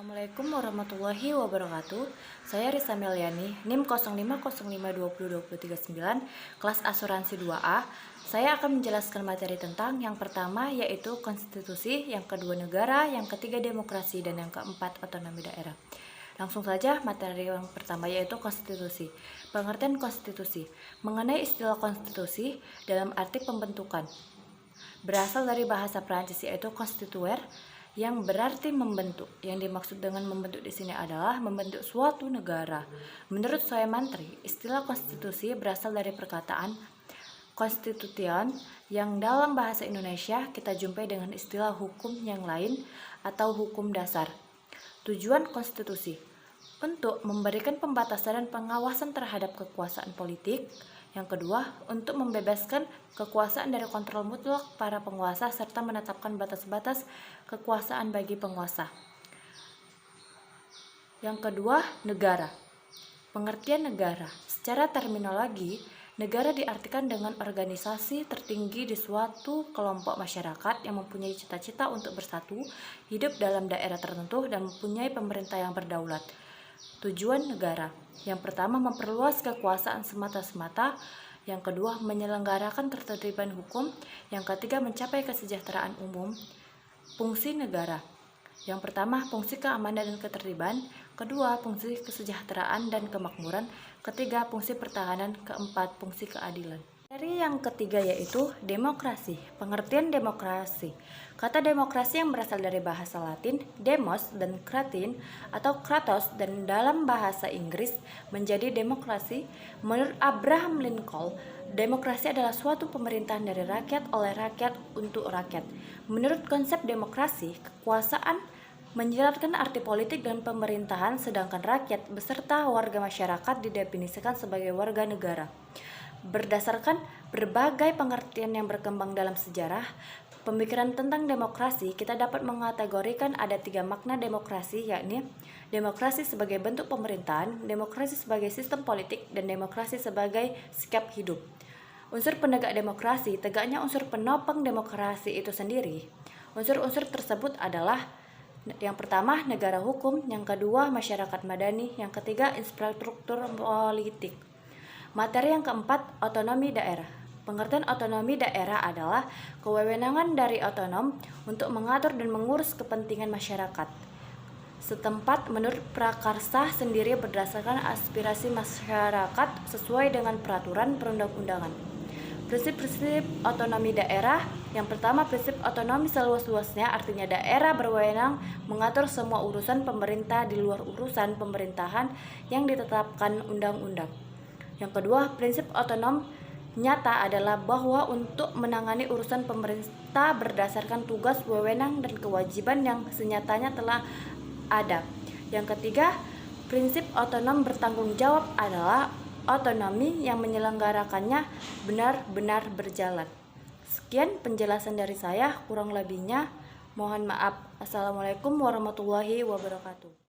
Assalamualaikum warahmatullahi wabarakatuh. Saya Risa Meliani, NIM 0505202039, kelas asuransi 2A. Saya akan menjelaskan materi tentang yang pertama yaitu konstitusi, yang kedua negara, yang ketiga demokrasi, dan yang keempat otonomi daerah. Langsung saja materi yang pertama yaitu konstitusi. Pengertian konstitusi. Mengenai istilah konstitusi dalam arti pembentukan. Berasal dari bahasa Prancis yaitu constituer, yang berarti membentuk. Yang dimaksud dengan membentuk di sini adalah membentuk suatu negara. Menurut Soe Mantri, istilah konstitusi berasal dari perkataan constitution yang dalam bahasa Indonesia kita jumpai dengan istilah hukum yang lain atau hukum dasar. Tujuan konstitusi untuk memberikan pembatasan dan pengawasan terhadap kekuasaan politik. Yang kedua, untuk membebaskan kekuasaan dari kontrol mutlak para penguasa serta menetapkan batas-batas kekuasaan bagi penguasa. Yang kedua, negara. Pengertian negara. Secara terminologi, negara diartikan dengan organisasi tertinggi di suatu kelompok masyarakat yang mempunyai cita-cita untuk bersatu, hidup dalam daerah tertentu, dan mempunyai pemerintah yang berdaulat. Tujuan negara. Yang pertama, memperluas kekuasaan semata-semata. Yang kedua, menyelenggarakan ketertiban hukum. Yang ketiga, mencapai kesejahteraan umum. Fungsi negara. Yang pertama, fungsi keamanan dan ketertiban. Kedua, fungsi kesejahteraan dan kemakmuran. Ketiga, fungsi pertahanan. Keempat, fungsi keadilan. Materi yang ketiga yaitu demokrasi. Pengertian demokrasi. Kata demokrasi yang berasal dari bahasa Latin demos dan kratin atau kratos dan dalam bahasa Inggris menjadi demokrasi. Menurut Abraham Lincoln, demokrasi adalah suatu pemerintahan dari rakyat oleh rakyat untuk rakyat. Menurut konsep demokrasi, kekuasaan menjelaskan arti politik dan pemerintahan, sedangkan rakyat beserta warga masyarakat didefinisikan sebagai warga negara. Berdasarkan berbagai pengertian yang berkembang dalam sejarah pemikiran tentang demokrasi, kita dapat mengategorikan ada 3 makna demokrasi, yakni demokrasi sebagai bentuk pemerintahan, demokrasi sebagai sistem politik, dan demokrasi sebagai sikap hidup. Unsur penegak demokrasi, tegaknya unsur penopang demokrasi itu sendiri. Unsur-unsur tersebut adalah yang pertama, negara hukum, yang kedua, masyarakat madani, yang ketiga, infrastruktur politik. Materi yang keempat, otonomi daerah. Pengertian otonomi daerah adalah kewenangan dari otonom untuk mengatur dan mengurus kepentingan masyarakat setempat menurut prakarsa sendiri berdasarkan aspirasi masyarakat sesuai dengan peraturan perundang-undangan. Prinsip-prinsip otonomi daerah. Yang pertama, prinsip otonomi seluas-luasnya, artinya daerah berwenang mengatur semua urusan pemerintah di luar urusan pemerintahan yang ditetapkan undang-undang. Yang kedua, prinsip otonom nyata adalah bahwa untuk menangani urusan pemerintah berdasarkan tugas, wewenang, dan kewajiban yang senyatanya telah ada. Yang ketiga, prinsip otonom bertanggung jawab adalah otonomi yang menyelenggarakannya benar-benar berjalan. Sekian penjelasan dari saya, kurang lebihnya mohon maaf. Assalamualaikum warahmatullahi wabarakatuh.